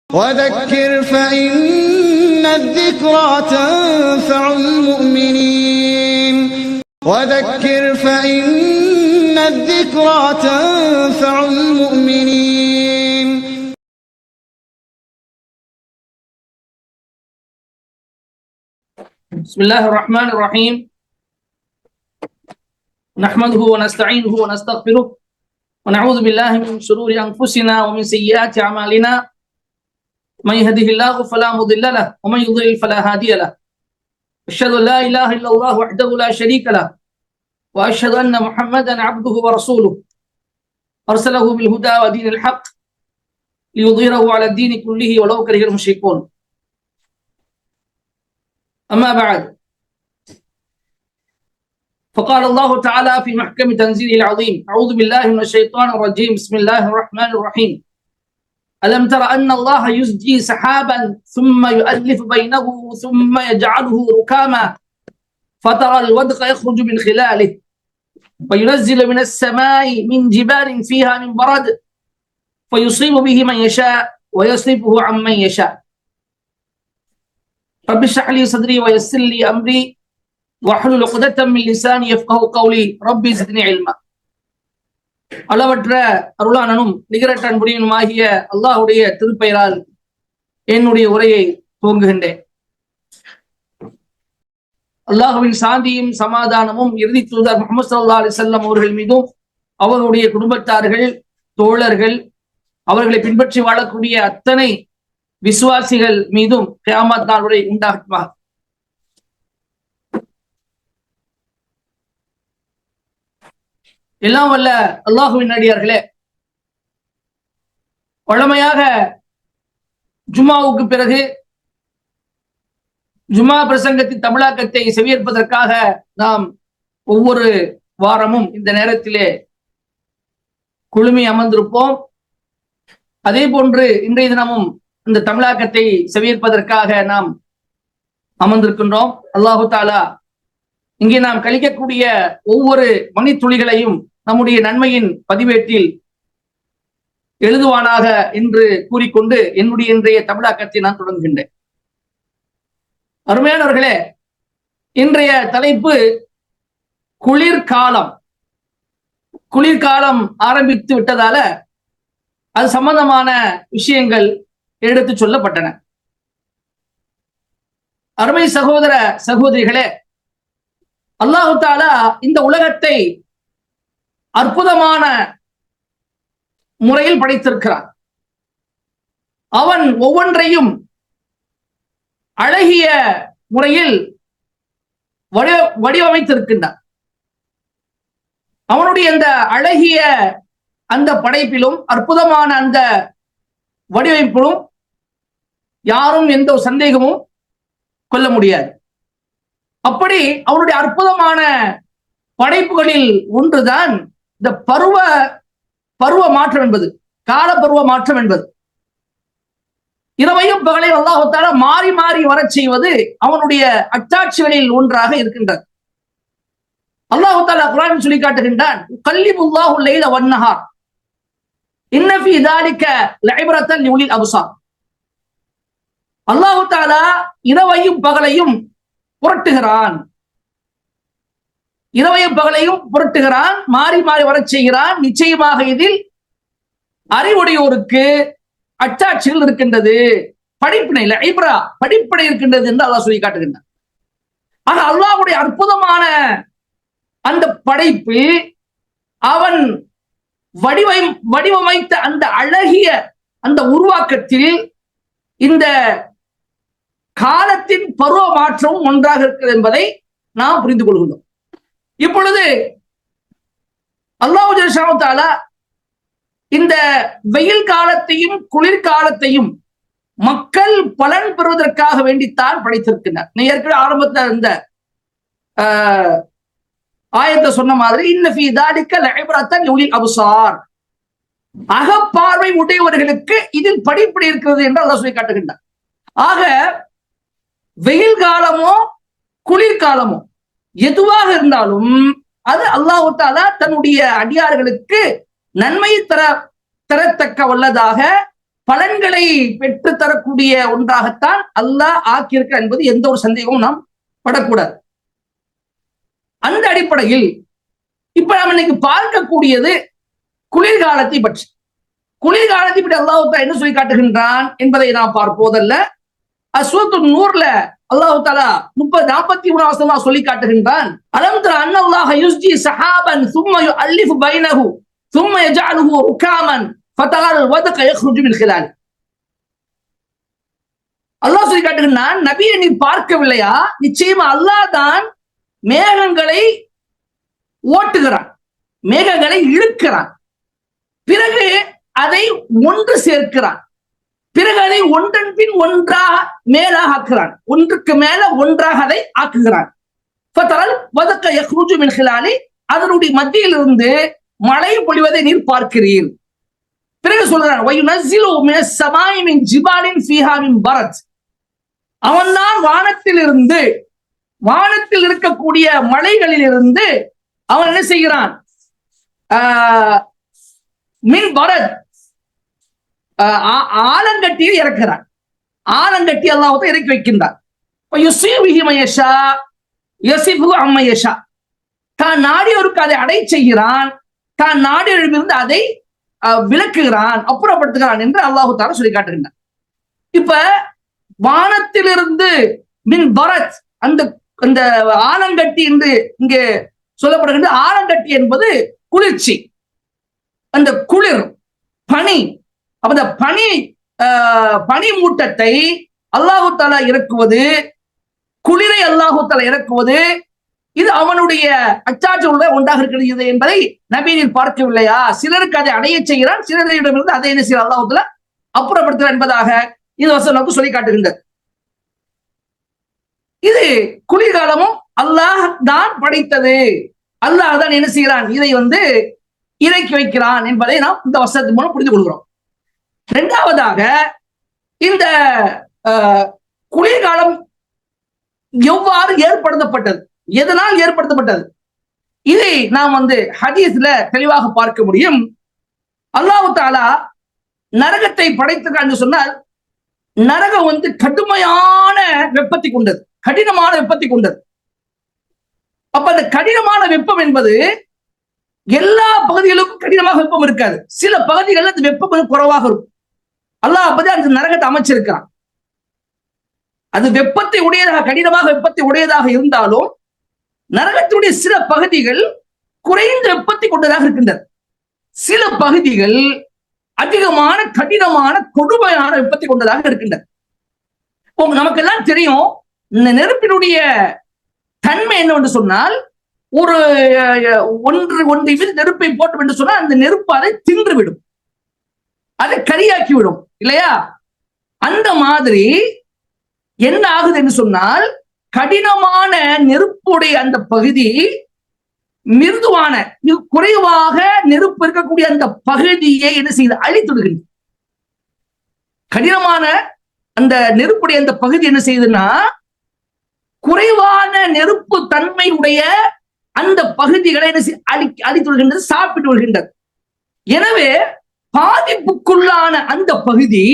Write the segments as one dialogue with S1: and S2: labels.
S1: وذكر فإن الذكرى تنفع المؤمنين وذكر فإن الذكرى تنفع المؤمنين.
S2: بسم الله الرحمن الرحيم. نحمده ونستعينه ونستغفره ونعوذ بالله من شرور أنفسنا ومن سيئات أعمالنا. من يهده الله فلا مضل له ومن يضلل فلا هادي له. أشهد أن لا إله إلا الله وحده لا شريك له وأشهد أن محمدا عبده ورسوله أرسله بالهدى ودين الحق ليظهره على الدين كله ولو كره المشركون. أما بعد، فقال الله تعالى في محكم تنزيله العظيم: أعوذ بالله من الشيطان الرجيم. بسم الله الرحمن الرحيم. ألم تر أن الله يزجي سحابا ثم يؤلف بينه ثم يجعله ركاما فترى الودق يخرج من خلاله وينزل من السماء من جبال فيها من برد فيصيب به من يشاء ويصرفه عن من يشاء. رب اشرح لي صدري ويسر لي أمري واحلل عقدة من لساني يفقهوا قولي ربي زدني علما. அளவற்ற அருளானனும் நிகரற்ற அன்புடையனுமாகிய அல்லாஹ்வுடைய திருப்பெயரால் என்னுடைய உரையை துவங்குகின்றேன். அல்லாஹ்வின் சாந்தியும் சமாதானமும் இறுதி தூதர் முஹம்மது ஸல்லல்லாஹு அலைஹி வஸல்லம் அவர்கள் மீதும் அவர்களுடைய குடும்பத்தார்கள், தோழர்கள், அவர்களை பின்பற்றி வாழக்கூடிய அத்தனை விசுவாசிகள் மீதும் கியாமத் நாள் வரை உண்டாகட்டுமாக. எல்லாம் வல்ல அல்லாஹுவின் அடியார்களே, வழமையாக ஜும்மாவுக்கு பிறகு ஜும்மா பிரசங்கத்தின் தமிழாக்கத்தை செவியேற்பதற்காக நாம் ஒவ்வொரு வாரமும் இந்த நேரத்திலே குழுமி அமர்ந்திருப்போம். அதே போன்று இன்றைய தினமும் இந்த தமிழாக்கத்தை செவியேற்பதற்காக நாம் அமர்ந்திருக்கின்றோம். அல்லாஹு தாலா இங்கே நாம் கழிக்கக்கூடிய ஒவ்வொரு மணித்துளிகளையும் நம்முடைய நன்மையின் பதிவேட்டில் எழுதுவானாக என்று கூறிக்கொண்டு என்னுடைய இன்றைய தமிழாக்கத்தை நான் தொடங்குகின்றேன். அருமையானவர்களே, இன்றைய தலைப்பு குளிர்காலம். குளிர்காலம் ஆரம்பித்து விட்டதால அது சம்பந்தமான விஷயங்கள் எடுத்து சொல்லப்பட்டன. அருமை சகோதர சகோதரிகளே, அல்லாஹு தாலா இந்த உலகத்தை அற்புதமான முறையில் படைத்திருக்கிறான். அவன் ஒவ்வொன்றையும் அழகிய முறையில் வடிவமைத்திருக்கின்றான். அவனுடைய அந்த அழகிய அந்த படைப்பிலும் அற்புதமான அந்த வடிவமைப்பிலும் யாரும் எந்த சந்தேகமும் கொள்ள முடியாது. அப்படி அவருடைய அற்புதமான படைப்புகளில் ஒன்றுதான் இந்த பருவ மாற்றம் என்பது, கால பருவ மாற்றம் என்பது. இரவையும் பகலையும் அல்லாஹ் தஆலா மாறி மாறி வரச் செய்வது அவனுடைய அத்தாட்சிகளில் ஒன்றாக இருக்கின்றது. அல்லாஹ் தஆலா குர்ஆனில் சொல்லி காட்டுகின்றான்: கல்லிபுல்லாஹு லைல வன்னஹார் இன்ன ஃபீ ذلك லஇப்ரத்தன் லிஉலில் அப்சார். அல்லாஹ் தஆலா இரவையும் பகலையும் புரட்டுகிறான், இரவையும் பகலையும் புரட்டுகிறான், மாறி மாறி வரச் செய்கிறான். நிச்சயமாக இதில் அறிவுடையோருக்கு அச்சாட்சிகள் இருக்கின்றது, படிப்பினை இப்ரா படிப்பினை இருக்கின்றது என்று அல்லாஹ் சொல்லி காட்டுகின்றான். ஆக அல்லாஹ்வுடைய அற்புதமான அந்த படைப்பு, அவன் வடிவமைத்த அந்த அழகிய அந்த உருவாக்கத்தில் இந்த காலத்தின் பருவ மாற்றம் ஒன்றாக இருக்கிறது என்பதை நாம் புரிந்து கொள்கின்றோம். இப்பொழுது அல்லாஹ் ஜல்ல தஆலா இந்த வெயில் காலத்தையும் குளிர்காலத்தையும் மக்கள் பலன் பெறுவதற்காக வேண்டித்தான் படைத்திருக்கிறார். நீ ஏற்கனவே ஆரம்பத்தில் இந்த ஆயத்தை சொன்ன மாதிரி இன்ன ஃபீ ذلك லஇப்ரத்தன் லிஉலில் அப்சார், அகப்பார்வை உடையவர்களுக்கு இதில் படிப்பினை இருக்கிறது என்று அல்லாஹ் சொல்லி காட்டுகின்றார். ஆக வெயில் காலமோ குளிர்காலமோ எதுவாக இருந்தாலும் அது அல்லாஹ் தஆலா தன்னுடைய அடியார்களுக்கு நன்மை தரத்தக்க வல்லதாக பலன்களை பெற்று தரக்கூடிய ஒன்றாகத்தான் அல்லாஹ் ஆக்கியிருக்க என்பது எந்த ஒரு சந்தேகமும் நாம் படக்கூடாது. அந்த அடிப்படையில் இப்ப நாம் இன்னைக்கு பார்க்கக்கூடியது குளிர்காலத்தை பற்றி. குளிர்காலத்தை பற்றி அல்லாஹ் தஆலா என்ன சொல்லி காட்டுகின்றான் என்பதை நாம் பார்ப்போதல்ல. சூரத்துன் நூர்ல அல்லாஹ் தஆலா 43 சொல்லி காட்டுகின்றான். அலம் தர அன்னல்லாஹ யுஸ்ஜி ஸஹாபன் ثم يؤلف بينه ثم يجعله ركاما فترى الودق يخرج من خلاله. அல்லாஹ் சொல்லி காட்டுகின்றான், நபியை நீ பார்க்கவில்லையா? நிச்சயமா அல்லாஹ் தான் மேகங்களை ஓட்டுகிறான், மேகங்களை இழுக்கிறான், பிறகு அதை ஒன்று சேர்க்கிறான், பிறகு அதை ஒன்றன் பின் ஒன்றாக மேலாக ஆக்குகிறான், ஒன்றுக்கு மேல ஒன்றாக அதை ஆக்குகிறான். அதனுடைய மத்தியில் இருந்து மழை பொழிவதை நீர் பார்க்கிறீர். பிறகு சொல்கிறான், அவன்தான் வானத்தில் இருக்கக்கூடிய மலைகளில் இருந்து அவன் என்ன செய்கிறான்? மின் பரத் ஆலங்கட்டியை இறக்கிறான். ஆலங்கட்டி அல்லாஹ் இறக்கி வைக்கின்றான். தான் நாடியோருக்கு அதை அடை செய்கிறான், தான் நாடியோரிடமிருந்து அதை விளக்குகிறான், அப்புறப்படுத்துகிறான் என்று அல்லாஹ் தஆலா சொல்லி காட்டுகின்றான். இப்ப வானத்திலிருந்து மின் பரத் அந்த ஆலங்கட்டி என்று இங்கே சொல்லப்படுகின்ற ஆலங்கட்டி என்பது குளிர்ச்சி, அந்த குளிர், பனி. அப்ப அந்த பனி மூட்டத்தை அல்லாஹ் தஆலா இறக்குவது, குளிரை அல்லாஹ் தஆலா இறக்குவது, இது அவனுடைய அச்சாட்சி உள்ள ஒன்றாக இருக்கிறது என்பதை நபியில் பார்க்கவில்லையா? சிலருக்கு அதை அடைய செய்கிறான், சிலரிடமிருந்து அதை என்ன செய்ய அல்லாஹ் தஆலா அப்புறப்படுத்துகிறார் என்பதாக இந்த வசனம் நமக்கு சொல்லி காட்டுகின்றது. இது குளிர்காலமும் அல்லாஹ் தான் படைத்தது, அல்லாஹ் தான் என்ன செய்கிறான், இதை இறக்கி வைக்கிறான் என்பதை நாம் இந்த வசனத்தின் மூலம் புரிந்து கொள்கிறோம். இரண்டாவதாக, இந்த குளிர்காலம் எவ்வாறு ஏற்படுத்தப்பட்டது, எதனால் ஏற்படுத்தப்பட்டது, இதை நாம் ஹதீஸ்ல தெளிவாக பார்க்க முடியும். அல்லாஹ் தஆலா நரகத்தை படைத்திருக்கான் என்று சொன்னால், நரகம் கடுமையான வெப்பத்தை கொண்டது, கடினமான வெப்பத்தை கொண்டது. அப்ப அந்த கடினமான வெப்பம் என்பது எல்லா பகுதிகளுக்கும் கடினமாக வெப்பம் இருக்காது, சில பகுதிகளில் அந்த வெப்பம் குறைவாக இருக்கும். அல்லாஹ் அந்த நரகத்தை அமைச்சிருக்கிறான். அது வெப்பத்தை உடையதாக, கடினமாக வெப்பத்தை உடையதாக இருந்தாலும் நரகத்துடைய சில பகுதிகள் குறைந்த வெப்பத்தை கொண்டதாக இருக்கின்றது, சில பகுதிகள் அதிகமான கடினமான கொடுமையான வெப்பத்தை கொண்டதாக இருக்கின்றது. நமக்கு எல்லாம் தெரியும், இந்த நெருப்பினுடைய தன்மை என்னவென்று சொன்னால், ஒன்று நெருப்பை போட்டோம் என்று சொன்னால் அந்த நெருப்பு அதை தின்றுவிடும், அதை கரியாக்கி விடும் இல்லையா? அந்த மாதிரி என்ன ஆகுது என்று சொன்னால், கடினமான நெருப்புடைய அந்த பகுதி மிருதுவான, குறைவாக நெருப்பு இருக்கக்கூடிய அந்த பகுதியை என்ன செய்து அழித்துடுகிறது. கடினமான அந்த நெருப்புடைய அந்த பகுதி என்ன செய்யுதுன்னா, குறைவான நெருப்பு தன்மையுடைய அந்த பகுதிகளை என்ன அழித்து விடுகின்றது, சாப்பிட்டு விடுகின்றது. எனவே பாதிப்புக்குள்ளான அந்த பகுதி,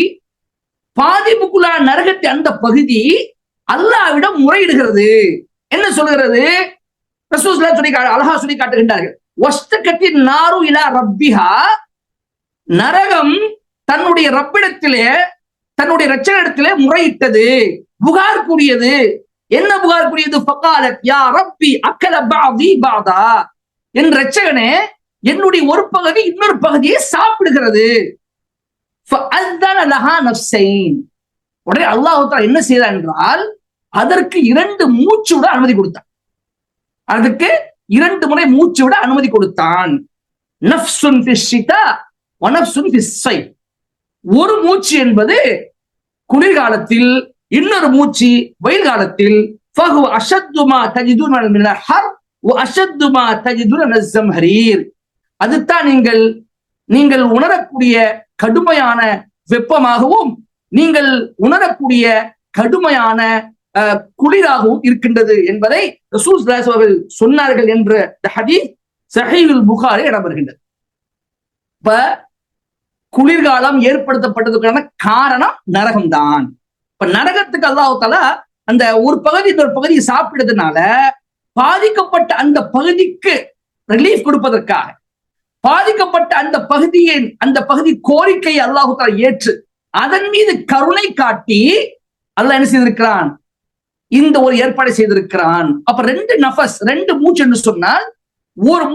S2: பாதிப்புக்குள்ளான நரகத்தை அந்த பகுதி அல்லாஹ்விடம் முறையிடுகிறது. என்ன சொல்கிறது? ரசூலுல்லாஹ் அழகா சொல்லி காட்டுகின்றார்கள். வஸ்தகத்தின் நாரு இலா ரப்பிஹா, நரகம் தன்னுடைய ரப்பிடத்திலே, தன்னுடைய இரட்சகனிடத்திலே முறையிட்டது, புகார் கூறியது. என்ன புகார் கூறியது? ஃபகாலத் யா ரப்பி அக்கல பஅதி பஅதா, என் இரட்சகனே, என்னுடைய ஒரு பகுதி இன்னொரு பகுதியை சாப்பிடுகிறது. ஃபஅذن லஹா நஃப்ஸைன், உடனே அல்லாஹ் தஆலா என்ன செய்தான் என்றால், அதற்கு 2 மூச்சு விட அனுமதி கொடுத்தான். அதுக்கு 2 முறை மூச்சு விட அனுமதி கொடுத்தான். நஃப்ஸுன் ஃபிஷ்ஷிதா வ நஃப்ஸுன் ஃபிஸ்ஸைஃப், ஒரு மூச்சு என்பது குளிர்காலத்தில், இன்னொரு மூச்சு வெயில் காலத்தில். ஃபஹு அஷத்து மா தஜிதுன மினல் ஹர் வ அஷத்து மா தஜிதுன மினல் ஸம்ஹரீர், அதுதான் நீங்கள் உணரக்கூடிய கடுமையான வெப்பமாகவும் நீங்கள் உணரக்கூடிய கடுமையான குளிராகவும் இருக்கின்றது என்பதை ரசூல் ஸல்லல்லாஹு அலைஹி வஸல்லம் சொன்னார்கள் என்ற ஹதீஸ் ஸஹீஹுல் புகாரி இடம்பெறுகின்றது. இப்ப குளிர்காலம் ஏற்படுத்தப்பட்டதுக்கான காரணம் நரகம்தான். இப்ப நரகத்துக்கு அல்லாஹ் தஆலா அந்த ஒரு பகுதி இன்னொரு பகுதியை சாப்பிடுறதுனால பாதிக்கப்பட்ட அந்த பகுதிக்கு ரிலீஃப் கொடுப்பதற்காக, பாதிக்கப்பட்ட அந்த பகுதி கோரிக்கையை அல்லாஹ் தஆலா ஏற்று அதன் மீது கருணை காட்டி அல்லாஹ் என்ன செய்திருக்கிறான், இந்த ஒரு ஏற்பாடு செய்திருக்கிறான். அப்ப ரெண்டு மூச்சு என்று சொன்னால் ஒரு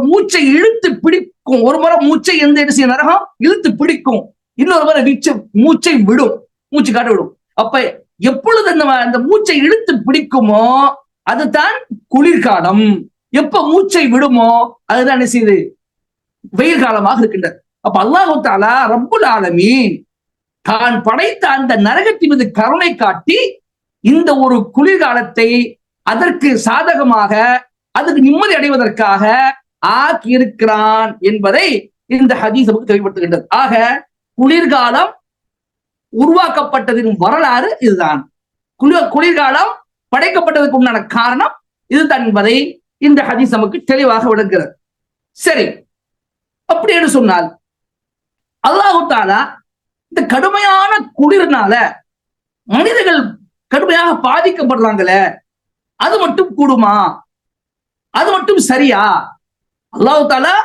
S2: மூச்சை இழுத்து பிடிக்கும். ஒரு முறை மூச்சை என்ன செய்ய நரகம் இழுத்து பிடிக்கும், இன்னொரு முறை மூச்சை விடும், மூச்சு காட்ட விடும். அப்ப எப்பொழுது அந்த மூச்சை இழுத்து பிடிக்குமோ அதுதான் குளிர்காலம். எப்ப மூச்சை விடுமோ அதுதான் என்ன செய்யுது, வெயில் காலமாக இருக்கின்றது. அப்ப அல்லாஹ் தஆலா ரப்புல் ஆலமீன் தான் படைத்த அந்த நரகத்தின் மீது கருணை காட்டி இந்த ஒரு குளிர்காலத்தை அதற்கு சாதகமாக, அதுக்கு நிம்மதி அடைவதற்காக ஆக்கி இருக்கிறான் என்பதை இந்த ஹதீஸ் நமக்கு தெளிவுபடுத்துகின்றது. ஆக குளிர்காலம் உருவாக்கப்பட்டதின் வரலாறு இதுதான். குளிர்காலம் படைக்கப்பட்டதுக்கு உண்டான காரணம் இதுதான் என்பதை இந்த ஹதீஸ் நமக்கு தெளிவாக விளங்குகிறது. சரி, அப்படி என்று சொன்னால் அல்லாஹ் தஆலா இந்த கடுமையான குளிர்னால மனிதர்கள் கடுமையாக பாதிக்கப்படுறாங்களே, அது மட்டும் கூடுமா, அது மட்டும் சரியா? அல்லாஹ் தஆலா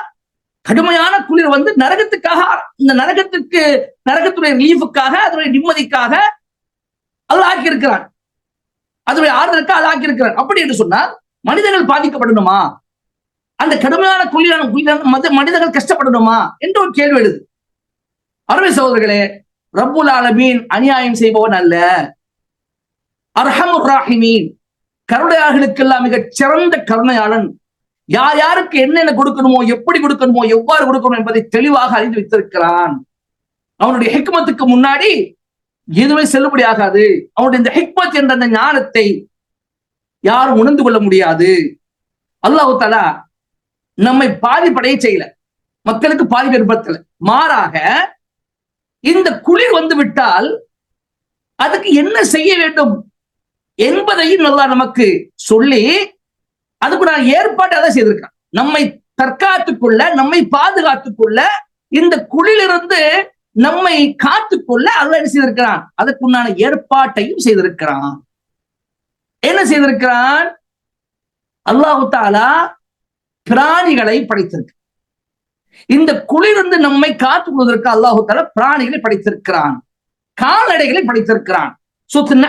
S2: கடுமையான குளிர் நரகத்துக்காக, இந்த நரகத்துடைய ரிலீஃபுக்காக, அதனுடைய நிம்மதிக்காக அல்லாஹ் ஆக்கி இருக்கிறான், அதனுடைய ஆறுதலுக்காக அல்லாஹ் ஆக்கி இருக்கிறான். அப்படி என்று சொன்னால் மனிதர்கள் பாதிக்கப்படணுமா, அந்த கடுமையான குளிரான மனிதர்கள் கஷ்டப்படணுமா என்று ஒரு கேள்வி எழுது. அருமை சகோதரர்களே, ரப்புல் ஆலமீன் அநியாயம் செய்பவன் அல்ல, அர்ஹமுர் ராஹிமீன் கருணையாளர்களுக்கெல்லாம் மிகச் சிறந்த கருணையாளன். யார் யாருக்கு என்னென்ன கொடுக்கணுமோ, எப்படி கொடுக்கணுமோ, எவ்வாறு கொடுக்கணும் என்பதை தெளிவாக அறிந்து வைத்திருக்கிறான். அவனுடைய ஹிக்மத்துக்கு முன்னாடி எதுவுமே செல்லுபடி ஆகாது. அவனுடைய இந்த ஹிக்மத் என்ற அந்த ஞானத்தை யாரும் உணர்ந்து கொள்ள முடியாது. அல்லாஹ் தஆலா நம்மை பாதிப்படைய செய்யல, மக்களுக்கு பாதிப்பு ஏற்படுத்தல. மாறாக இந்த குளிர் விட்டால் அதுக்கு என்ன செய்ய வேண்டும் என்பதையும் நல்லா நமக்கு சொல்லி அதுக்கு நான் ஏற்பாடு அதை செய்திருக்கேன். நம்மை தற்காத்துக்குள்ள, நம்மை பாதுகாத்துக்குள்ள, இந்த குளிலிருந்து நம்மை காத்துக்கொள்ள அல்லாஹ் என்ன செய்திருக்கிறான், அதுக்குண்டான ஏற்பாட்டையும் செய்திருக்கிறான். என்ன செய்திருக்கிறான்? அல்லாஹ் தஆலா பிராணிகளை படைத்திருக்கிறான். இந்த குளிரிலிருந்து நம்மை காத்துக் கொள்வதற்கு அல்லாஹ் தஆலா பிராணிகளை படைத்திருக்கிறான், கால்நடைகளை படைத்திருக்கிறான். சூரத்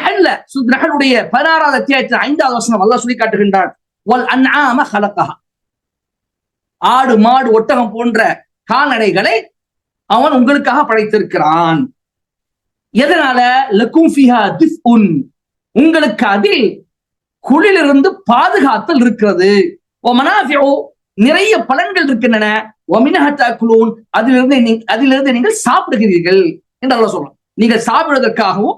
S2: நஹ்லுடைய 16வது அத்தியாயத்தின் 5வது வசனம் அல்லாஹ் சொல்லி காட்டுகின்றான், வல் அன்ஆம ஹலகஹா, ஆடு மாடு ஒட்டகம் போன்ற கால்நடைகளை அவன் உங்களுக்காக படைத்திருக்கிறான். எதனால? லகும் ஃபீஹா திஃஉன், உங்களுக்கு அதில் குளிலிருந்து பாதுகாத்தல் இருக்கிறது. வ மனாஃபிஉ, நிறைய பலன்கள் இருக்கின்றன. வ மின்ஹா தஅக்குலூன், அதிலிருந்து நீங்கள் சாப்பிடுகிறீர்கள் என்று அல்லாஹ் சொல்றான். நீங்கள் சாப்பிடுவதற்காகவும்,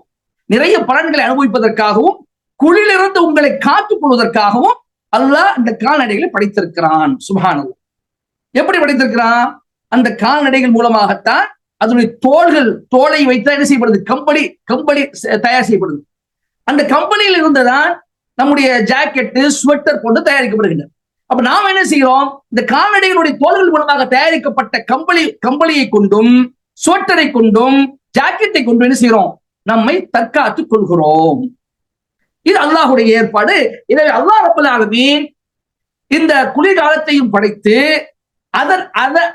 S2: நிறைய பலன்களை அனுபவிப்பதற்காகவும், குளிலிருந்து உங்களை காத்துக் கொள்வதற்காகவும் அல்லாஹ் அந்த கால்நடைகளை படைத்திருக்கிறான். சுப்ஹானல்லாஹ். எப்படி படைத்திருக்கிறான்? அந்த கால்நடைகள் மூலமாகத்தான் அதனுடைய தோலை வைத்து என்ன செய்யப்படுது, கம்பளி தயார் செய்யப்படுது. அந்த கம்பளியில் இருந்துதான் நம்முடைய ஜாக்கெட்டு, ஸ்வெட்டர் போன்று தயாரிக்கப்படுகின்றன. அப்ப நாம் என்ன செய்கிறோம், இந்த கால்நடைகளுடைய தோள்கள் மூலமாக தயாரிக்கப்பட்ட கம்பளியை கொண்டும், ஸ்வெட்டரை கொண்டும், ஜாக்கெட்டை கொண்டும் என்ன செய்கிறோம், நம்மை தற்காத்துக் கொள்கிறோம். இது அல்லாஹுடைய ஏற்பாடு. எனவே அல்லாஹ் ரப்பல் ஆலமீன் இந்த குளிர்காலத்தையும் படைத்து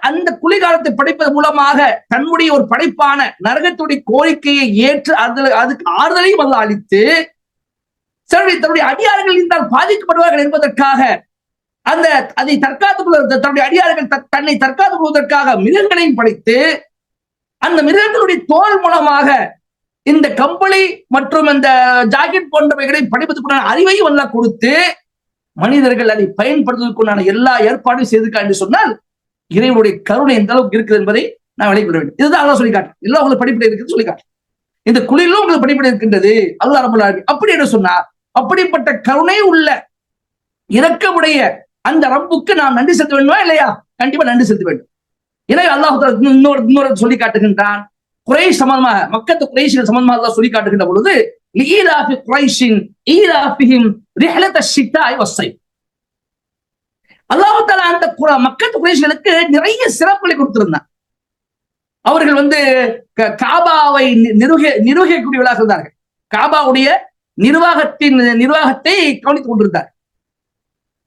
S2: அந்த குளிர்காலத்தை படைப்பதன் மூலமாக தன்னுடைய ஒரு படைப்பான நரகத்துடைய கோரிக்கையை ஏற்று அதுக்கு ஆறுதலையும் அல்லாஹ் அளித்து, தன்னுடைய அடியார்கள் இருந்தால் பாதிக்கப்படுவார்கள் என்பதற்காக அதை தற்காத்துக் கொள்வதற்கு, தன்னுடைய அடியார்கள் தன்னை தற்காத்துக் கொள்வதற்காக மிருகங்களையும் படைத்து, அந்த மிருகங்களுடைய தோல் மூலமாக இந்த கம்பளி மற்றும் இந்த ஜாக்கெட் போன்றவைகளை படிப்பதற்குண்டான அறிவையும் எல்லாம் கொடுத்து மனிதர்கள் அதை பயன்படுத்துவதற்குண்டான எல்லா ஏற்பாடும் செய்திருக்காங்க என்று சொன்னால் இறைவனுடைய கருணை எந்த அளவுக்கு இருக்குது என்பதை நான் விளைவிட வேண்டும். இதுதான் அல்லாஹ் சொல்லி காட்டுறேன். எல்லாம் உங்களுக்கு படிப்படை இருக்குது சொல்லி காட்டுறேன். இந்த குளிரிலும் உங்களுக்கு படிப்படை இருக்கின்றது அல்லாஹ் ரப்பல் ஆலமீன். அப்படி என்று சொன்னார், அப்படிப்பட்ட கருணை உள்ள இரக்கமுடைய அந்த ரப்புக்கு நாம் நன்றி செலுத்த வேண்டுமா இல்லையா? கண்டிப்பா நன்றி செலுத்த வேண்டும். எனவே அல்லாஹ் இன்னொரு சொல்லி காட்டுகின்றான். குறைஷ் சம்பந்தமாக, மக்கத்து குறைஷிகள் சம்பந்தமாக அல்லாஹ் சொல்லி காட்டுகின்ற பொழுது, லீலாஃபி குறைஷின் ஈலாஃபிஹிம் ரிஹ்லத ஷித்தாஇ வஸ்ஸைஃப், அல்லாஹ் தஆலா அந்த மக்கத்து குறைஷிகளுக்கு நிறைய சிறப்புகளை கொடுத்திருந்தான். அவர்கள் காபாவை நிர்வகிக்கக்கூடியவர்களாக இருந்தார்கள். காபாவுடைய நிர்வாகத்தை கவனித்துக் கொண்டிருந்தார்.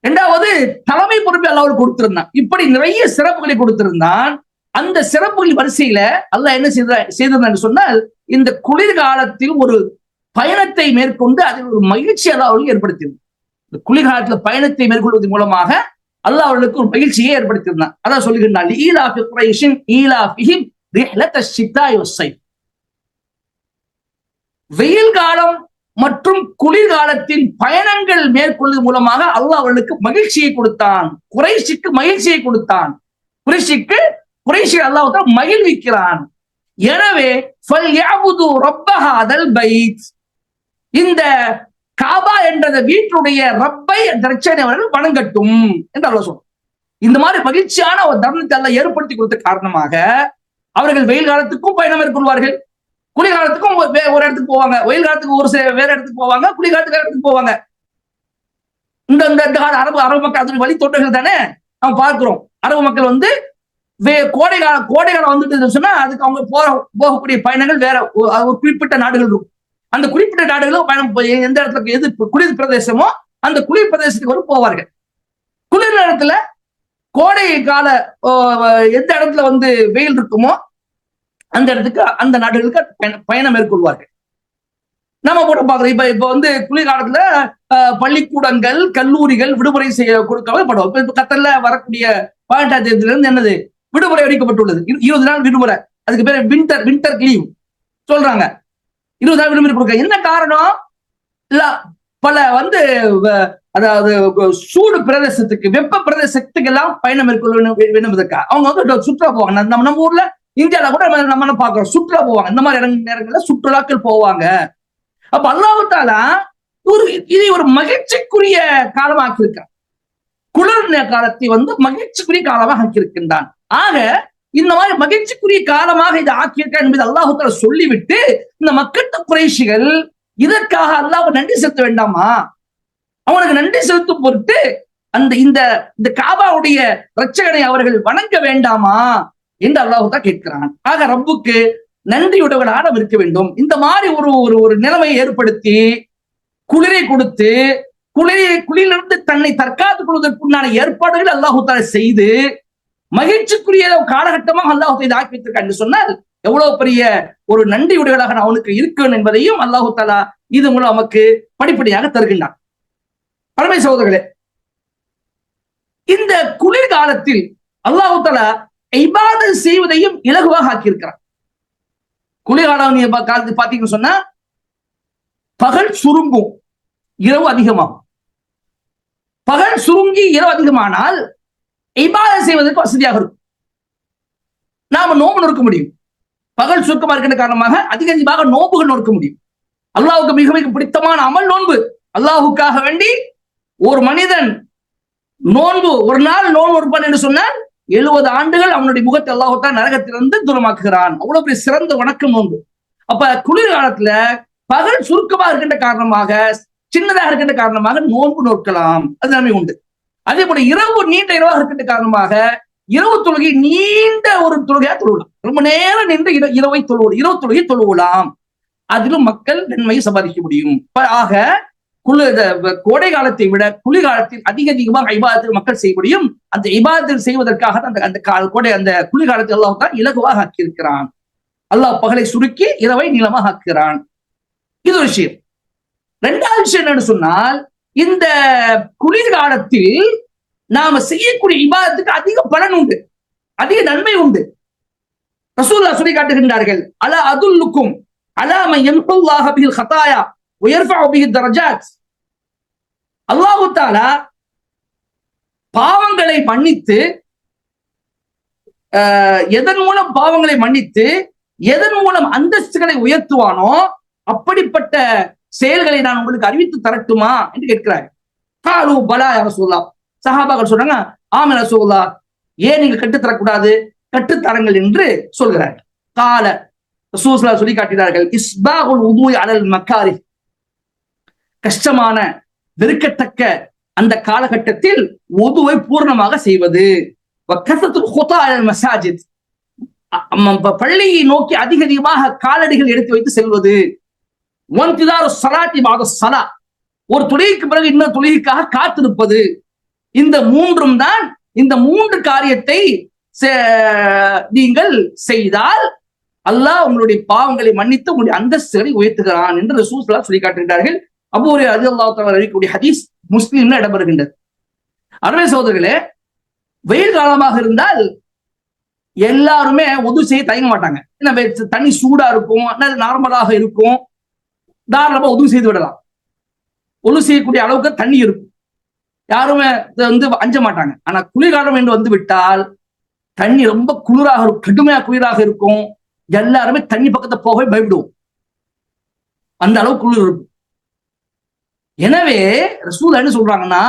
S2: இரண்டாவது, தலைமை பொறுப்பை அல்லாஹ் கொடுத்திருந்தான். இப்படி நிறைய சிறப்புகளை கொடுத்திருந்தான். அந்த சிறப்புகளின் வரிசையில அல்லாஹ் என்ன செய்திருந்தான் சொன்னால், இந்த குளிர்காலத்தில் ஒரு பயணத்தை மேற்கொண்டு அதில் ஒரு மகிழ்ச்சி அல்லாஹ் அவர்களுக்கு ஏற்படுத்தியிருந்தான். இந்த குளிர்காலத்தில் பயணத்தை மேற்கொள்வதன் மூலமாக அல்லாஹ் அவர்களுக்கு ஒரு மகிழ்ச்சியை ஏற்படுத்தியிருந்தான். அதான் சொல்லுகின்றான், ஈலாஃபி குரைஷின் ஈலாஃபிஹிம் ரிஹ்லத ஷித்தாஇ வஸ்ஸைஃப். வெயில் காலம் மற்றும் குளிர்காலத்தின் பயணங்கள் மேற்கொள்வது மூலமாக அல்லாஹ் அவர்களுக்கு மகிழ்ச்சியை கொடுத்தான். குறைஷிக்கு மகிழ்ச்சியை கொடுத்தான். குறைஷி அல்லாஹ் மகிழ்விக்கிறான். எனவே இந்த காபா என்ற வீட்டுடைய ரப்பை ரட்சனை அவர்கள் வணங்கட்டும் என்று அல்லாஹ் சொல்றான். இந்த மாதிரி மகிழ்ச்சியான ஒரு தருணத்தை அல்லாஹ் ஏற்படுத்தி கொடுத்த காரணமாக அவர்கள் வெயில் காலத்துக்கும் பயணம் மேற்கொள்வார்கள், குளிர்காலத்துக்கும் ஒரு இடத்துக்கு போவாங்க. வெயில் காலத்துக்கு ஒரு வேற இடத்துக்கு போவாங்க, குளிர்காலத்துக்கு இடத்துக்கு போவாங்க. இந்த அரபு மக்கள் அதனுடைய வழித்தோட்டங்கள் தானே நம்ம பார்க்கிறோம். அரபு மக்கள் கோடை காலம் வந்துட்டு சொன்னா அதுக்கு அவங்க போகக்கூடிய பயணங்கள் வேற ஒரு குறிப்பிட்ட நாடுகள் இருக்கும். அந்த குறிப்பிட்ட நாடுகளும் பயணம் எந்த இடத்துல எது குளிர் பிரதேசமோ அந்த குளிர் பிரதேசத்துக்கு போவார்கள். குளிர் நேரத்துல கோடை கால எந்த இடத்துல வெயில் இருக்குமோ அந்த இடத்துக்கு அந்த நாடுகளுக்கு பயணம் மேற்கொள்வார்கள். நம்ம கூட பாக்குறோம். இப்ப குளிர்காலத்துல பள்ளிக்கூடங்கள், கல்லூரிகள் விடுமுறை கொடுக்கப்படுவோம். இப்ப கத்தர்ல வரக்கூடிய 18ஆம் தேதியில இருந்து என்னது விடுமுறை அளிக்கப்பட்டுள்ளது. 20 நாள் விடுமுறை. அதுக்கு பேர் வின்டர் லீவ் சொல்றாங்க. 20 நாள் விடுமுறை கொடுக்க என்ன காரணம்? இல்ல பல அதாவது சூடு பிரதேசத்துக்கு, வெப்ப பிரதேசத்துக்கு எல்லாம் பயணம் மேற்கொள்ள வேண்டுவதற்கா அவங்க சுற்றுலா போவாங்க. நம்ம ஊர்ல இந்தியால கூட நம்ம பாக்குறோம், சுற்றுலா போவாங்க. இந்த மாதிரி நேரங்கள்ல சுற்றுலாக்கள் போவாங்க. அப்ப அல்லாஹ் தஆலா இதை ஒரு மகிழ்ச்சிக்குரிய காலமாக ஆக்கியிருக்கான். குளிர் காலத்தை மகிழ்ச்சிக்குரிய காலமாக ஆக்கியிருக்கின்றான். ஆக இந்த மாதிரி மகிழ்ச்சிக்குரிய காலமாக இதை ஆக்கியிருக்கான் என்பதை அல்லாஹ் தஆலா சொல்லிவிட்டு, இந்த மக்கள் குறைஷிகள் இதற்காக அல்லாஹ் நன்றி செலுத்த வேண்டாமா? அவனுக்கு நன்றி செலுத்தும் பொருட்டு இந்த காபாவுடைய ரட்சகனை அவர்கள் வணங்க வேண்டாமா என்று அல்லாஹ் தான் கேட்கிறான். ஆக ரப்புக்கு நன்றியுடையவனாக இருக்க வேண்டும். இந்த மாதிரி ஒரு நிலைமையை ஏற்படுத்தி குளிரை கொடுத்து குளிரிலிருந்து தன்னை தற்காத்துக் கொள்வதற்குண்டான ஏற்பாடுகள் அல்லாஹ் தஆலா செய்து மகிழ்ச்சிக்குரிய காலகட்டமாக அல்லாஹ் இதை ஆக்கி வைத்திருக்கான் என்று சொன்னால் எவ்வளவு பெரிய ஒரு நன்றியுடையவனாக அவனுக்கு இருக்கணும் என்பதையும் அல்லாஹ் தஆலா இது மூலம் நமக்கு படிப்படியாக தருகின்றான். பரமை சகோதரர்களே, இந்த குளிர்காலத்தில் அல்லாஹ் தஆலா இபாதத் செய்வதையும் இலகுவாக ஆக்கியிருக்கிறார். குளிர்காலம் காலத்து பாத்தீங்கன்னு சொன்னா பகல் சுருங்கும், இரவு அதிகமாகும். பகல் சுருங்கி இரவு அதிகமானால் இபாதத் செய்வதற்கு வசதியாக இருக்கும். நாம நோன்பு நோக்க முடியும். பகல் சுருக்கமா இருக்கின்ற காரணமாக அதிகமாக நோன்புகள் நோக்க முடியும். அல்லாஹ்வுக்கு மிக மிக பிடித்தமான அமல் நோன்பு. அல்லாஹ்வுக்காக வேண்டி ஒரு மனிதன் நோன்பு ஒரு நாள் நோன்பு இருப்பான் என்று சொன்னால் 70 ஆண்டுகள் அவனுடைய முகத்தை அல்லாஹ் தஆலா நரகத்திலிருந்து தூரமாக்குகிறான். அவ்வளவு பெரிய சிறந்த வணக்கம் நோன்பு. அப்ப குளிர்காலத்துல பகல் சுருக்கமா இருக்கின்ற காரணமாக, சின்னதாக இருக்கின்ற காரணமாக நோன்பு நோக்கலாம், அது நன்மை உண்டு. அதே போல இரவு நீண்ட இரவாக இருக்கின்ற காரணமாக இரவு தொழுகை நீண்ட ஒரு தொழுகையா தொழுவலாம். ரொம்ப நேரம் நின்று இரவு தொழுகை தொழுவலாம். அதிலும் மக்கள் நன்மையை சம்பாதிக்க முடியும். ஆக கோடை காலத்தை விட குளிர்காலத்தில் அதிகமாக இபாதத்தில் மக்கள் செய்ய முடியும். அந்த இபாதத்தில் செய்வதற்காக அந்த குளிர்காலத்தை அல்லாஹ் தான் இலகுவாக ஆக்கியிருக்கிறான். அல்லாஹ் பகலை சுருக்கி இரவை நீளமாக ஆக்குகிறான். இது ஒரு விஷயம். இரண்டாவது விஷயம் என்னன்னு சொன்னால், இந்த குளிர்காலத்தில் நாம செய்யக்கூடிய இபாதத்துக்கு அதிக பலன் உண்டு, அதிக நன்மை உண்டு. ரசூலுல்லாஹ் சொல்லி காட்டுகின்றார்கள், அலா அதுல்லுக்கும் அலா மன் யம்ஹுல்லாஹு பில் ஹதாயா வ யர்ஃபஉ பிஹி தரஜாத். அல்லாஹ் தஆலா பாவங்களை மன்னித்து, எதன் மூலம் பாவங்களை மன்னித்து எதன் மூலம் அந்தஸ்துகளை உயர்த்துவானோ அப்படிப்பட்ட செயல்களை நான் உங்களுக்கு அறிவித்து தரட்டுமா என்று கேட்கிறார்கள். காலு பலா யா ரசூலுல்லாஹ். சஹாபாக்கள் சொல்றாங்க, ஆம் யா ரசூலுல்லாஹ், ஏன் நீங்க கட்டுத்தரக்கூடாது, கட்டுத்தரங்கள் என்று சொல்கிறார்கள். கால ரசூலுல்லாஹ் சொல்லி காட்டினார்கள், இஸ்பாகுல் உதுஇ அலல் மக்காரி. கஷ்டமான வெறுக்கத்தக்க அந்த காலகட்டத்தில் உதுவை பூர்ணமாக செய்வது. வக்கஸத்துல் குதா அலல் மசாஜித். பள்ளியை நோக்கி அதிக அதிகமாக காலடிகள் எடுத்து வைத்து செல்வது, ஒரு தொழுகைக்கு பிறகு இன்னொரு தொழுகைக்காக காத்திருப்பது, இந்த மூன்றும் தான். இந்த மூன்று காரியத்தை நீங்கள் செய்தால் அல்லாஹ் உங்களுடைய பாவங்களை மன்னித்து உங்களுடைய அந்தஸ்துகளை உயர்த்துகிறான் என்று ரசூல் ஸல்லல்லாஹு அலைஹி சொல்லி காட்டுகிறார்கள். அபூ ஹுரைரா ரலியல்லாஹு தஆலா அறிவிக்கக்கூடிய ஹதீஸ் முஸ்லிம்ல இடம்பெறுகின்றது. அருமை சகோதரர்களே, வெயில் காலமாக இருந்தால் எல்லாருமே உது செய்ய தயங்க மாட்டாங்க. ஏன்னா தண்ணி சூடா இருக்கும், நார்மலாக இருக்கும், தாராளமா உது செய்து விடலாம். ஒழு செய்யக்கூடிய அளவுக்கு தண்ணி இருக்கும், யாருமே அஞ்ச மாட்டாங்க. ஆனா குளிர்காலம் என்று வந்து விட்டால் தண்ணி ரொம்ப குளிராக இருக்கும், கடுமையா குளிராக இருக்கும். எல்லாருமே தண்ணி பக்கத்தை போகவே பயப்படுவோம், அந்த அளவுக்கு குளிர் இருக்கும். எனவே ரசூல் என்ன சொல்றாங்கன்னா,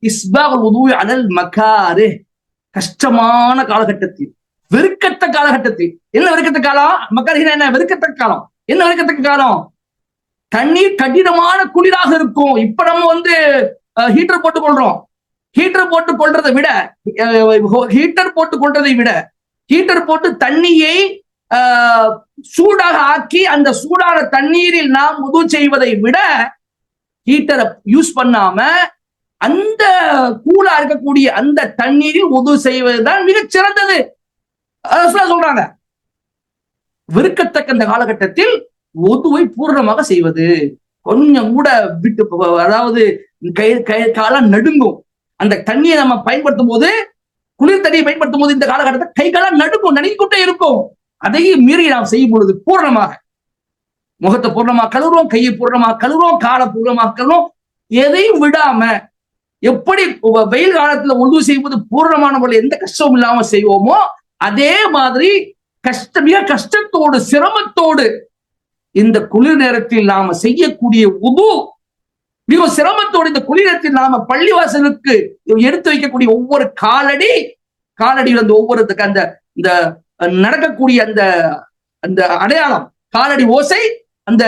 S2: இஸ்பாகுல் வுதுஇ அலல் மகாரிஹ், கஷ்டமான காலகட்டத்தில், வெறுக்கத்த காலகட்டத்தில். என்ன வெறுக்கத்த காலம்? மக்காரிஹ் என்ன வெறுக்கத்த காலம்? என்ன வெறுக்கத்தக்க காலம்? தண்ணீர் கடினமான குளிராக இருக்கும். இப்ப நம்ம ஹீட்டர் போட்டுக் கொள்றோம். ஹீட்டர் போட்டுக் கொள்றதை விட ஹீட்டர் போட்டு தண்ணியை சூடாக ஆக்கி அந்த சூடான தண்ணீரில் நாம் உது செய்வதை விட ஹீட்டரை யூஸ் பண்ணாம அந்த கூலா இருக்கக்கூடிய அந்த தண்ணீரில் உது செய்வதுதான் மிகச் சிறந்தது சொல்றாங்க. வெறுக்கத்தக்க இந்த காலகட்டத்தில் உதுவை பூர்ணமாக செய்வது, கொஞ்சம் கூட விட்டு, அதாவது காலம் நடுங்கும். அந்த தண்ணியை நம்ம பயன்படுத்தும் போது, குளிர் தண்ணியை பயன்படுத்தும் போது இந்த காலகட்டத்தில் கை காலம் நடுங்கும், நடுங்கிக்கொண்டே இருக்கும். அதையும் மீறி நாம் செய்யும் பொழுது பூர்ணமாக முகத்தை பூர்ணமாக கழுவுறோம், கையை பூர்ணமாக கழுவுறோம், காலை பூர்ணமாக கழுவுறோம், எதையும் விடாம. எப்படி வெயில் காலத்துல உது செய்வது பூர்ணமான முறையில் எந்த கஷ்டமும் இல்லாம செய்வோமோ, அதே மாதிரி மிக கஷ்டத்தோடு சிரமத்தோடு இந்த குளிர் நேரத்தில் நாம செய்யக்கூடிய உது மிக சிரமத்தோடு இந்த குளிர் நேரத்தில் நாம பள்ளிவாசலுக்கு எடுத்து வைக்கக்கூடிய ஒவ்வொரு காலடி ஒவ்வொரு அந்த இந்த நடக்கக்கூடிய அந்த அந்த அடையாளம், காலடி ஓசை, அந்த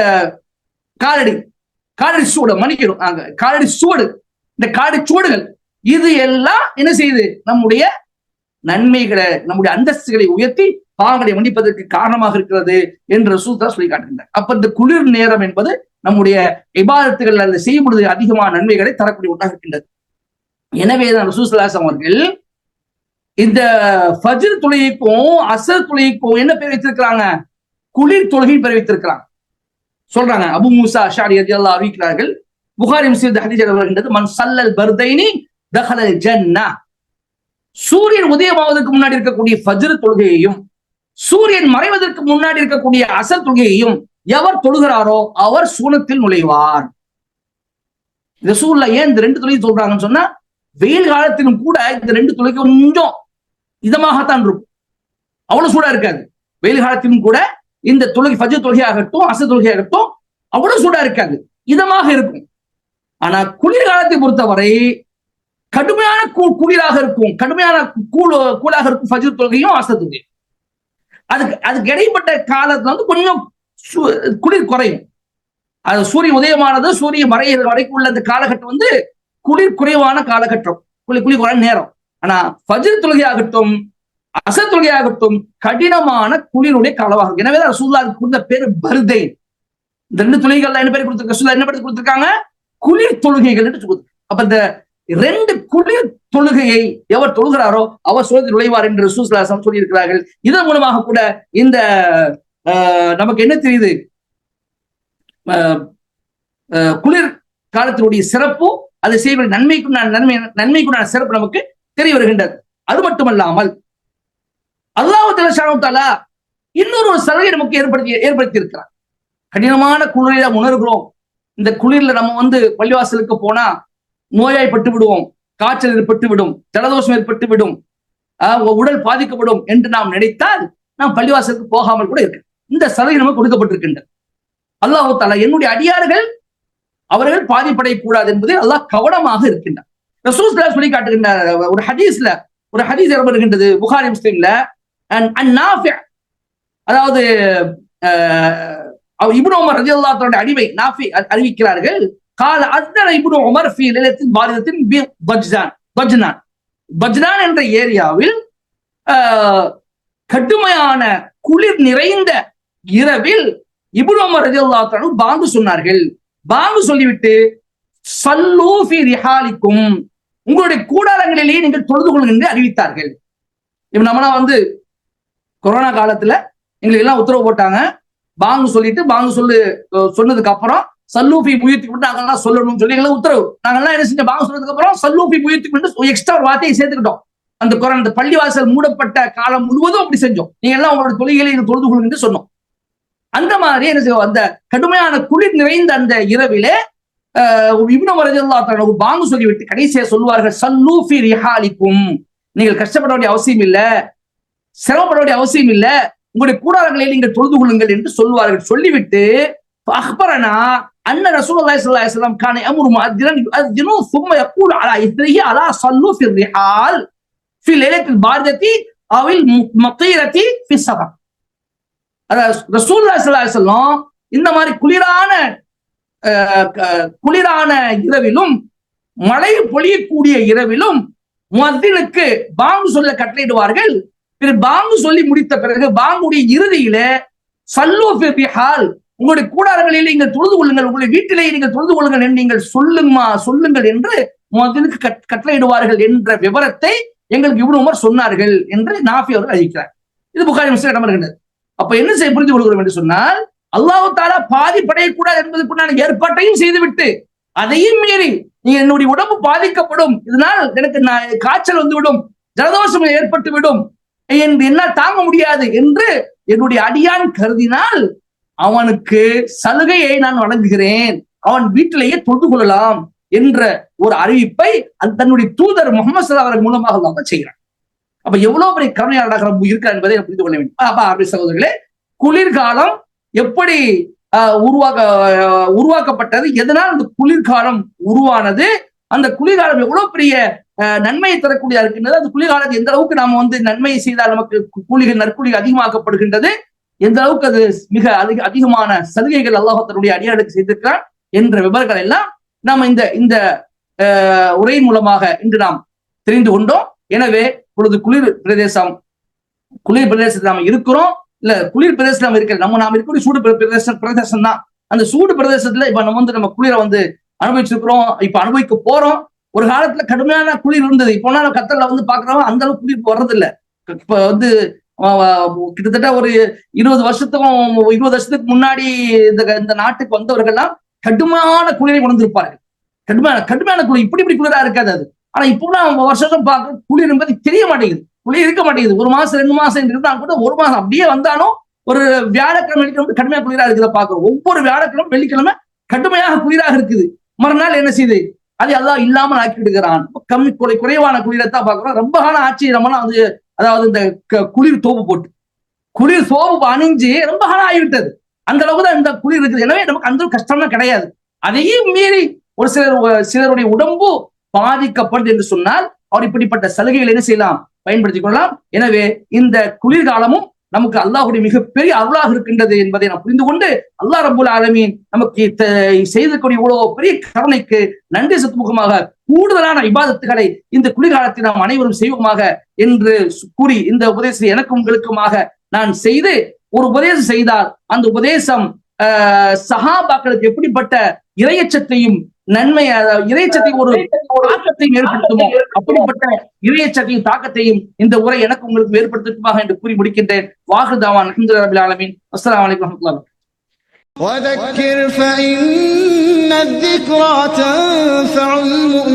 S2: காலடி சூடு, மன்னிக்கிறோம், காலடி சூடு, இந்த காலடி சூடுகள், இது எல்லாம் என்ன செய்யுது? நம்முடைய நன்மைகளை, நம்முடைய அந்தஸ்துகளை உயர்த்தி பாவங்களை மன்னிப்பதற்கு காரணமாக இருக்கிறது என்று ரசூல் சொல்லி காட்டுகின்றார். அப்ப இந்த குளிர் நேரம் என்பது நம்முடைய இபாதத்துகள் அல்லது செய்யும் பொழுது அதிகமான நன்மைகளை தரக்கூடிய ஒன்றாக இருக்கின்றது. எனவேதான் ரசூல் ஸல்லல்லாஹு அலைஹி வஸல்லம் அவர்கள் இந்த ஃபஜ்ர் தொழுகைக்கும் அஸர் தொழுகைக்கும் என்ன பேர் வைத்திருக்கிறாங்க? குளிர் தொழுகை பேர் வைத்திருக்கிறாங்க. சொல்றாங்க, அபூ மூஸா அஷ்அரி ரலியல்லாஹு அன்ஹு அறிவிக்கிறார்கள், புகாரி முஸ்லிம் ஹதீஸ் வருகின்றது, மன் ஸல்லல் பர்தைனி தஹலல் ஜன்னah. சூரியன் உதயமாவதற்கு முன்னாடி இருக்கக்கூடிய ஃபஜ்ர் தொழுகையையும் சூரியன் மறைவதற்கு முன்னாடி இருக்கக்கூடிய அஸர் தொழுகையையும் எவர் தொழுகிறாரோ அவர் சூனத்தில் நுழைவார். ரசூலுல்லாஹ் ஏன் இந்த ரெண்டு தொழுகை சொல்றாங்கன்னு சொன்னா, வெயில் காலத்திலும் கூட இந்த ரெண்டு தொழுகை கொஞ்சம் இதமாகத்தான் இருக்கும், அவ்வளவு சூடா இருக்காது. வெயில் காலத்திலும் கூட இந்த தொழுகை ஃபஜ்ர் தொழுகையாகட்டும் அஸர் தொழுகையாகட்டும் அவ்வளவு சூடா இருக்காது, இதமாக இருக்கும். ஆனா குளிர்காலத்தை பொறுத்தவரை கடுமையான குளிராக இருக்கும், கடுமையான கூலாக இருக்கும் ஃபஜ்ர் தொழுகையும் அஸர் தொழுகையும். அதுக்கு இடைப்பட்ட காலத்துல கொஞ்சம் குளிர் குறையும். அது சூரிய உதயமானது சூரியன் மறைகிற வரைக்கும் உள்ள அந்த காலகட்டம் குளிர் குறைவான காலகட்டம், குளிர் குறைவான நேரம். ஆனா ஃபஜ்ர் தொழுகையாகட்டும் அஸர் தொழுகையாகட்டும் கடினமான குளிருடைய காலமாகும். எனவேதான் ரசூலுல்லாஹ் கொடுத்த பேரு பர்தைன். இந்த ரெண்டு தொழுகைகள் என்ன பேர் கொடுத்திருக்க? ரசூலுல்லாஹ் என்ன பேர் கொடுத்திருக்காங்க? குளிர் தொழுகைகள் என்று சொல்லுது. அப்ப இந்த ரெண்டு குளிர் தொழுகையை எவர் தொழுகிறாரோ அவர் சூனத்தில் நுழைவார் என்று ரசூல் ஸல்லல்லாஹு அலைஹி வஸல்லம் சொல்லி இருக்கிறார்கள். இதன் மூலமாக கூட இந்த நமக்கு என்ன தெரியுது? குளிர் காலத்தினுடைய சிறப்பு, அதை செய்வ நன்மைக்குண்டான சிறப்பு நமக்கு தெரிய வருகின்றது. அது மட்டுமல்லாமல் அல்லாஹ் தஆலா இன்னொரு சலுகை நமக்கு ஏற்படுத்தி இருக்கிறார். கடினமான குளிரை நாம் உணர்கிறோம். இந்த குளிர்ல நம்ம பள்ளிவாசலுக்கு போனா நோயாய்ப்பட்டு விடுவோம், காய்ச்சல் ஏற்பட்டு விடும், ஜலதோஷம் ஏற்பட்டு விடும், உடல் பாதிக்கப்படும் என்று நாம் நினைத்தால் நாம் பள்ளிவாசலுக்கு போகாமல் கூட இருக்கு. இந்த சலுகை நமக்கு கொடுக்கப்பட்டிருக்கின்றது. அல்லாஹ் தஆலா என்னுடைய அடியார்கள் அவர்கள் பாதிப்படையக்கூடாது என்பதை அல்லாஹ் கவனமாக இருக்கின்றார். ரசூல் ஸல்லல்லாஹு அலைஹி சொல்லி காட்டுகின்றார். ஒரு ஹதீஸ் வருகின்றது புகாரி முஸ்லிம்ல, நாஃபி, அதாவது இப்னு உமர் ரலியல்லாஹு தஆலா அடிமை நாஃபி அறிவிக்கிறார்கள், கால அஸ்தர இப்னு உமர் ஃபீ லைலத்தின் பாரிதத்தின் பஜ்னான் என்ற ஏரியாவில் கடுமையான குளிர் நிறைந்த இரவில் இப்னு உமர் ரலியல்லாஹு அன்ஹு பாங்கு சொன்னார்கள். பாங்கு சொல்லிவிட்டு ஸல்லூ ஃபீ ரிஹாலிக்கும், உங்களுடைய கூடாரங்களிலேயே நீங்கள் தொழுது கொள்ளுங்கள் என்று அறிவித்தார்கள். இப்ப நம்மனா கொரோனா காலத்துல எங்களுக்கு எல்லாம் உத்தரவு போட்டாங்க, பாங்கு சொல்லிட்டு பாங்கு சொன்னதுக்கு அப்புறம் சல்லூஃபி முயற்சிக்கு விட்டு நாங்கெல்லாம் சொல்லணும்னு சொல்லி எங்களுக்கு உத்தரவு. நாங்கெல்லாம் என்ன செஞ்சோம், பாங்கு சொன்னதுக்கு அப்புறம் சல்லூஃபி முயற்சிக்கு விட்டு எக்ஸ்ட்ரா ஒரு வார்த்தையை சேர்த்துக்கிட்டோம். அந்த கொரோனா பள்ளிவாசல் மூடப்பட்ட காலம் முழுவதும் அப்படி செஞ்சோம். நீங்க எல்லாம் உங்களோட தொழுகைகளை தொழுது கொள்ளுங்க என்று சொன்னோம். அந்த மாதிரி என்ன செய்வோம், அந்த கடுமையான குளிர் நிறைந்த அந்த இரவிலே இப்னு உமர் ரலியல்லாஹு அன்ஹு பாங்கு சொல்லிவிட்டு கடைசியா சொல்வார்கள், ஸல்லூ ஃபீ ரிஹாலிக்கும், நீங்கள் கஷ்டப்பட வேண்டிய அவசியம் இல்ல, சிரமப்பட வேண்டிய அவசியம் இல்ல, உங்களுடைய கூடாரங்களை நீங்கள் தொழுது கொள்ளுங்கள் என்று சொல்வார்கள். சொல்லிவிட்டு அக்பரனா அன்ன ரசூலுல்லாஹி ஸல்லல்லாஹு அலைஹி வஸல்லம் கான யம்ரு முஅத்திரன் யுஅத்தினு ثم يقول على اثره الا صلوا في الرحال في ليله البارده او المطيره في السفر. ரசூலுல்லாஹி ஸல்லல்லாஹு அலைஹி வஸல்லம் இந்த மாதிரி குளிரான இரவிலும் மழை பொழியக்கூடிய இரவிலும் முஅத்தினுக்கு பாங்கு சொல்ல கட்டளையிடுவார்கள். பாங்கு சொல்லி முடித்த பிறகு பாங்குடைய இறுதியில ஸல்லூ ஃபீ ரிஹால், உங்களுடைய கூடாரங்களில் நீங்கள் தொழுது கொள்ளுங்கள், உங்களுடைய வீட்டிலேயே நீங்கள் தொழுது கொள்ளுங்கள் என்று நீங்கள் சொல்லுங்கள் என்று முஅத்தினுக்கு கட்டளையிடுவார்கள் என்ற விவரத்தை எங்களுக்கு இப்னு உமர் சொன்னார்கள் என்று நாஃபி அவர்கள் அறிவிக்கிறார். இது புகாரி முஸ்லிம் இடம்பெறுகிறது. அப்ப என்ன செய்ய புரிந்து கொள்கிறோம் என்று சொன்னால், அல்லாஹ் தஆலா பாதிப்படையக்கூடாது என்பதற்குண்டான ஏற்பாட்டையும் செய்துவிட்டு அதையும் மீறி நீங்க என்னுடைய உடம்பு பாதிக்கப்படும், இதனால் எனக்கு காய்ச்சல் வந்துவிடும், ஜலதோஷம் ஏற்பட்டு விடும், என்னால் தாங்க முடியாது என்று என்னுடைய அடியான் கருதினால் அவனுக்கு சலுகையை நான் வழங்குகிறேன், அவன் வீட்டிலேயே தொழுது கொள்ளலாம் என்ற ஒரு அறிவிப்பை தன்னுடைய தூதர் முகமது ஸல்லல்லாஹு அலைஹி வஸல்லம் மூலமாக அல்லாஹ் செய்கிறான். அப்ப எவ்வளவு பெரிய கருணையாளராக ரப்பு இருக்கிறார் என்பதை புரிந்து கொள்ள வேண்டும். அப்ப சகோதரர்களே, குளிர்காலம் எப்படி உருவாக்கப்பட்டது, எதனால் அந்த குளிர்காலம் உருவானது, அந்த குளிர்காலம் எவ்வளவு பெரிய நன்மையை தரக்கூடியதா இருக்கின்றது, அந்த குளிர்காலத்தை எந்த அளவுக்கு நாம நன்மையை செய்தால் நமக்கு நற்கூலிகள் அதிகமாக்கப்படுகின்றது, எந்த அளவுக்கு அது மிக அதிகமான சலுகைகள் அல்லாஹ் தன்னுடைய அடியார்களுக்கு செய்திருக்கிறார் என்ற விவரங்கள் எல்லாம் நாம் இந்த உரையின் மூலமாக இன்று நாம் தெரிந்து கொண்டோம். எனவே இப்பொழுது குளிர் பிரதேசத்தில் நாம் இருக்கிறோம், இல்ல குளிர் பிரதேசத்துல நம்ம இருக்கிற நாம் இருக்கக்கூடிய சூடு பிரதேசம் தான். அந்த சூடு பிரதேசத்துல இப்ப நம்ம குளிரை அனுபவிச்சிருக்கிறோம், இப்ப அனுபவிக்க போறோம். ஒரு காலத்துல கடுமையான குளிர் இருந்தது, இப்போ நம்ம கத்தல்ல பாக்குறோம் அந்த அளவுக்கு குளிர் வர்றது இல்ல. இப்ப கிட்டத்தட்ட ஒரு 20 வருஷத்துக்கு முன்னாடி இந்த நாட்டுக்கு வந்தவர்கள்லாம் கடுமையான குளிரை உணர்ந்திருப்பார்கள். கடுமையான குளிர் இப்படி குளிரா இருக்காது அது. ஆனா இப்ப வருஷம் பார்க்க குளிர் என்பது தெரிய மாட்டேங்குது, குளிர் இருக்க மாட்டேங்குது. 1 மாசம் 2 மாசம் இருந்தா கூட 1 மாசம் அப்படியே வந்தாலும் ஒரு வியாழக்கிழமை வெள்ளிக்கிழமை கடுமையா குளிரா இருக்குத பாக்குறோம். ஒவ்வொரு வியாழக்கிழமை வெள்ளிக்கிழமை கடுமையாக குளிராக இருக்குது. மறுநாள் என்ன செய்யுது, அது அல்லாஹ் இல்லாமல் ஆக்கி விடுகிறான். குறைவான குளிரத்தான் பாக்குறோம். ரொம்ப காலம் ஆட்சி நம்மலாம் அதாவது இந்த குளிர் சோப்பு அணிஞ்சு ரொம்ப காலம் ஆகிவிட்டது. அந்த அளவுக்கு தான் இந்த குளிர் இருக்குது. எனவே நமக்கு அந்த கஷ்டம்லாம் கிடையாது. அதையும் மீறி ஒரு சிலருடைய உடம்பு பாதிக்கப்படுது என்று சொன்னால் அவர் இப்படிப்பட்ட சலுகைகள் என்ன செய்யலாம், பயன்படுத்திக் கொள்ளலாம். எனவே இந்த குளிர்காலமும் நமக்கு அல்லாஹ்வுடைய மிகப்பெரிய அருளாக இருக்கின்றது என்பதை நாம் புரிந்து கொண்டு அல்லாஹ் ரப்புல் ஆலமீன் நமக்கு செய்தக்கூடிய இவ்வளவு பெரிய கருணைக்கு நன்றி செலுத்துமுகமாக கூடுதலான இபாதத்துகளை இந்த குளிர்காலத்தில் நாம் அனைவரும் செய்வோமாக என்று கூறி இந்த உபதேசத்தை எனக்கும் உங்களுக்குமாக நான் செய்து, ஒரு உபதேசம் செய்தால் அந்த உபதேசம் சஹாபாக்களுக்கு எப்படிப்பட்ட இறையச்சத்தையும் இறையச்சத்தை ஒரு தாக்கத்தையும் ஏற்படுத்துமோ அப்படிப்பட்ட இறையச்சத்தையும் தாக்கத்தையும் இந்த உரை எனக்கு உங்களுக்கு ஏற்படுத்துமாக என்று கூறி முடிக்கின்றேன். வாஹிரு தாவான் அல்ஹம்துலில்லாஹி ரப்பில் ஆலமீன். அஸ்ஸலாமு அலைக்கும் வரஹ்மத்துல்லாஹி.
S1: وذكر فإن الذكرى تنفع المؤمنين.